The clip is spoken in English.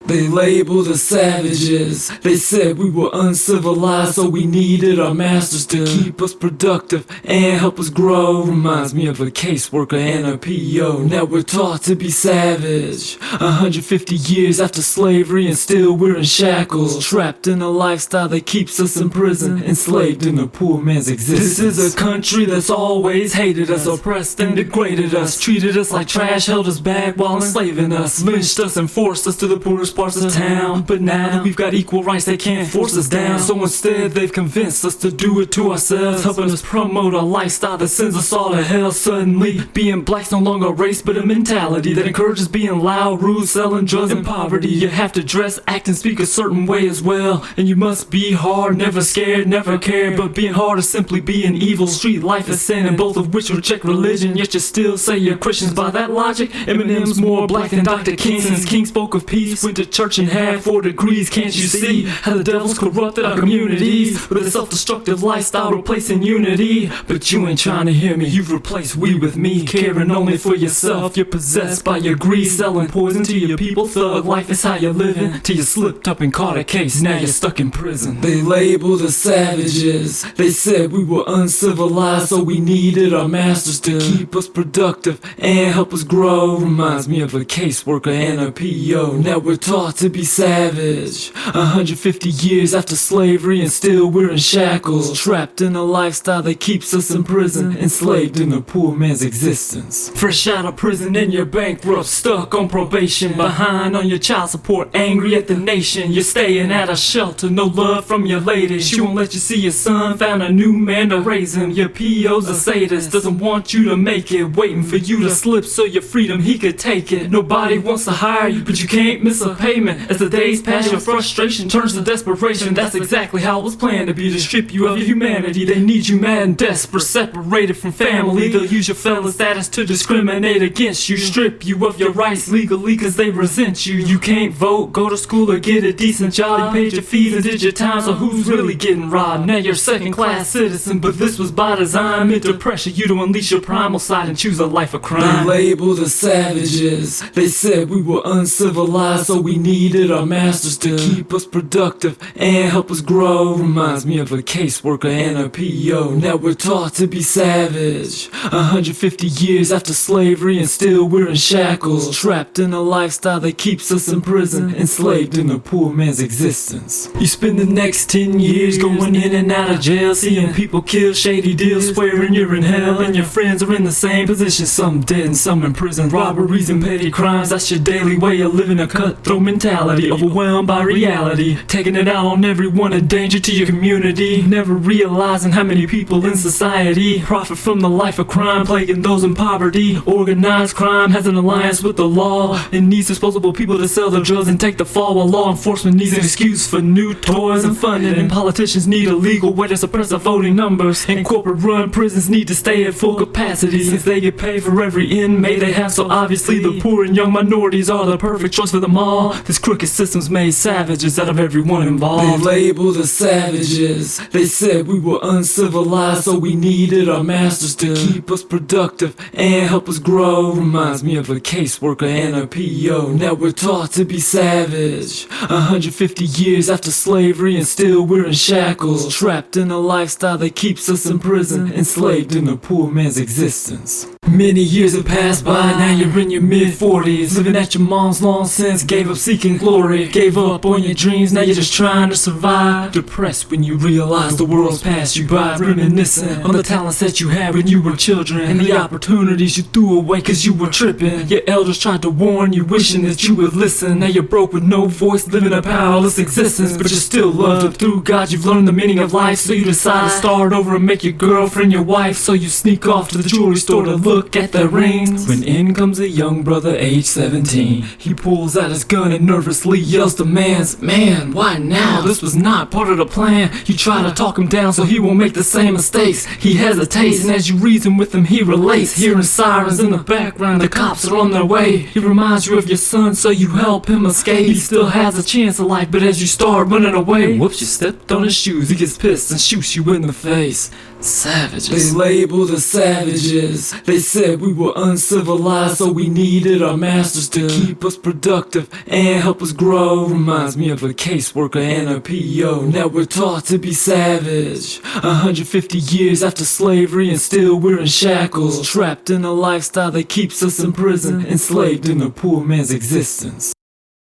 They labeled us savages. They said we were uncivilized, so we needed our masters to keep us productive and help us grow. Reminds me of a caseworker and a PO. Now we're taught to be savage. 150 years after slavery and still we're in shackles, trapped in a lifestyle that keeps us in prison, enslaved in a poor man's existence. This is a country that's always hated us, oppressed and degraded us, treated us like trash, held us back while enslaving us, lynched us and forced us to the poorest parts of town. But now that we've got equal rights, they can't force us down. So instead they've convinced us to do it to ourselves, helping us promote a lifestyle that sends us all to hell. Suddenly being black's no longer a race but a mentality that encourages being loud, rude, selling drugs and poverty. You have to dress, act and speak a certain way as well, and you must be hard, never scared, never cared. But being hard is simply being evil. Street life is sin, and both of which reject religion, yet you still say you're Christians. By that logic, Eminem's more black than Dr. King. Since King spoke of peace, went to church and had 4 degrees. Can't you see how the devil's corrupted our communities with a self-destructive lifestyle replacing unity? But you ain't trying to hear me, you've replaced we with me, caring only for yourself. You're possessed by your greed, selling poison to your people. Thug life is how you're living, till you slipped up and caught a case, now you're stuck in prison. They labeled us savages. They said we were uncivilized, so we needed our masters to keep us productive and help us grow. Reminds me of a caseworker and a PO. Now we're taught to be savage. 150 years after slavery and still we're in shackles, trapped in a lifestyle that keeps us in prison, enslaved in a poor man's existence. Fresh out of prison and you're bankrupt, stuck on probation, behind on your child support, angry at the nation. You're staying at a shelter, no love from your lady. She won't let you see your son, found a new man to raise him. Your PO's a sadist, doesn't want you to make it, waiting for you to slip so your freedom he could take it. Nobody wants to hire you, but you can't miss a payment. As the days pass, your frustration turns to desperation. That's exactly how it was planned to be, to strip you of your humanity. They need you mad and desperate, separated from family. They'll use your felon status to discriminate against you, strip you of your rights legally cause they resent you. You can't vote, go to school or get a decent job. You paid your fees and did your time, so who's really getting robbed? Now you're second-class citizen, but this was by design, meant to pressure you to unleash your primal side and choose a life of crime. They labeled us savages. They said we were uncivilized, so we needed our masters to keep us productive and help us grow. Reminds me of a caseworker and a PO. Now we're taught to be savage. 150 years after slavery and still we're in shackles, trapped in a lifestyle that keeps us in prison, enslaved in a poor man's existence. You spend the next 10 years going in and out of jail, seeing people kill, shady deals, swearing you're in hell, and your friends are in the same position, some dead and some in prison. Robberies and petty crimes, that's your daily way of living, a cutthroat mentality, overwhelmed by reality, taking it out on everyone, a danger to your community, never realizing how many people in society profit from the life of crime, plaguing those in poverty. Organized crime has an alliance with the law and needs disposable people to sell their drugs and take the fall, while law enforcement needs an excuse for new toys and funding, and politicians need a legal way to suppress the voting numbers, and corporate-run prisons need to stay at full capacity since they get paid for every inmate they have. So obviously the poor and young minorities are the perfect choice for them all. This crooked system's made savages out of everyone involved. They labeled us savages. They said we were uncivilized, so we needed our masters to keep us productive and help us grow. Reminds me of a caseworker and a PO. Now we're taught to be savage. 150 years after slavery and still we're in shackles, trapped in a lifestyle that keeps us in prison, enslaved in a poor man's existence. Many years have passed by, now you're in your mid-40s, living at your mom's long since gave up seeking glory, gave up on your dreams, now you're just trying to survive. Depressed when you realize the world's passed you by, reminiscing on the talents that you had when you were children, and the opportunities you threw away cause you were tripping. Your elders tried to warn you, wishing that you would listen. Now you're broke with no voice, living a powerless existence, but you still loved her. Through God you've learned the meaning of life, so you decide to start over and make your girlfriend your wife. So you sneak off to the jewelry store to look at the rings, when in comes a young brother age 17. He pulls out his gun and nervously yells demands. Man, why now? This was not part of the plan. You try to talk him down so he won't make the same mistakes. He hesitates, and as you reason with him he relates, hearing sirens in the background, the cops are on their way. He reminds you of your son, so you help him escape. He still has a chance of life, but as you start running away, whoops, you stepped on his shoes. He gets pissed and shoots you in the face. Savages. They labeled us savages. They They said we were uncivilized, so we needed our masters to keep us productive and help us grow. Reminds me of a caseworker and a PO. Now we're taught to be savage 150 years after slavery, and still we're in shackles, trapped in a lifestyle that keeps us in prison, enslaved in a poor man's existence.